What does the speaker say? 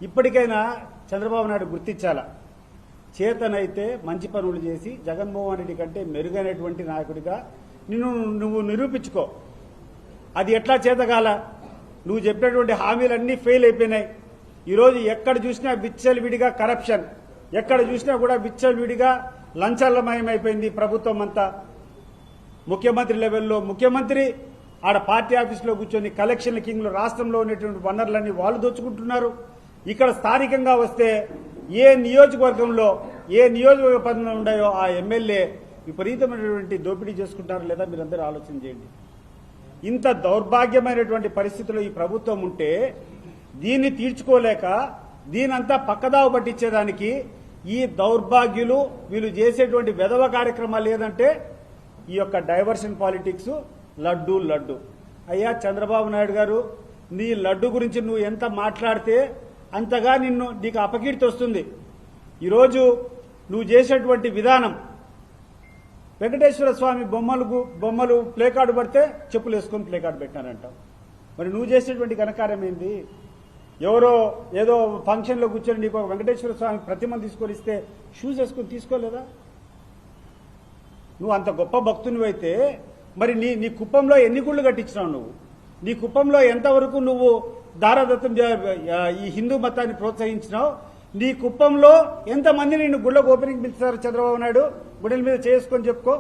ఇప్పటికైనా చంద్రబాబు నాయుడు గుర్తించాలా, చేతనైతే మంచి పనులు చేసి జగన్మోహన్ రెడ్డి కంటే మెరుగైనటువంటి నాయకుడిగా నువ్వు నిరూపించుకో. అది ఎట్లా చేతగాల? నువ్వు చెప్పినటువంటి హామీలన్నీ ఫెయిల్ అయిపోయినాయి. ఈరోజు ఎక్కడ చూసినా విచ్చలవిడిగా కరప్షన్, ఎక్కడ చూసినా కూడా విచ్చలవిడిగా లంచాలమయమైపోయింది ప్రభుత్వం అంతా. ముఖ్యమంత్రి లెవెల్లో ముఖ్యమంత్రి ఆడ పార్టీ ఆఫీసులో కూర్చొని కలెక్షన్ కింగ్లు రాష్ట్రంలో ఉన్నటువంటి వనరులన్నీ వాళ్ళు దోచుకుంటున్నారు. ఇక్కడ స్థానికంగా వస్తే ఏ నియోజకవర్గంలో ఏ నియోజకవర్గంలో ఉన్నాయో ఆ ఎమ్మెల్యే విపరీతమైనటువంటి దోపిడీ చేసుకుంటారు లేదా మీరందరూ ఆలోచన చేయండి. ఇంత దౌర్భాగ్యమైనటువంటి పరిస్థితిలో ఈ ప్రభుత్వం ఉంటే దీన్ని తీర్చుకోలేక దీనంతా పక్కదావ పట్టించేదానికి ఈ దౌర్భాగ్యులు వీళ్ళు చేసేటువంటి వెధవ కార్యక్రమాలు ఏదంటే ఈ యొక్క డైవర్షన్ పాలిటిక్స్, లడ్డు లడ్డు. అయ్యా చంద్రబాబు నాయుడు గారు, నీ లడ్డు గురించి నువ్వు ఎంత మాట్లాడితే అంతగా నీకు అపకీర్తి వస్తుంది. ఈరోజు నువ్వు చేసేటువంటి విధానం, వెంకటేశ్వర స్వామి బొమ్మలు ప్లేకార్డు పడితే చెప్పులు వేసుకొని ప్లేకార్డు పెట్టినారంటావు. మరి నువ్వు చేసేటువంటి ఘనకార్యం ఏంది? ఎవరో ఏదో ఫంక్షన్లో కూర్చొని నీకు వెంకటేశ్వర స్వామి ప్రతిమను తీసుకొని ఇస్తే షూస్ వేసుకొని తీసుకోలేదా? నువ్వు అంత గొప్ప భక్తునివైతే మరి నీ కుప్పంలో ఎన్ని గుళ్ళు కట్టించినావు? నువ్వు నీ కుప్పంలో ఎంతవరకు నువ్వు దారాదత్తం ఈ హిందూ మతాన్ని ప్రోత్సహించినావు? నీ కుప్పంలో ఎంతమంది నిన్ను గుళ్ళకు ఓపెనింగ్ పిలుస్తారు? చంద్రబాబు నాయుడు గుడిల మీద చేసుకొని చెప్పుకో.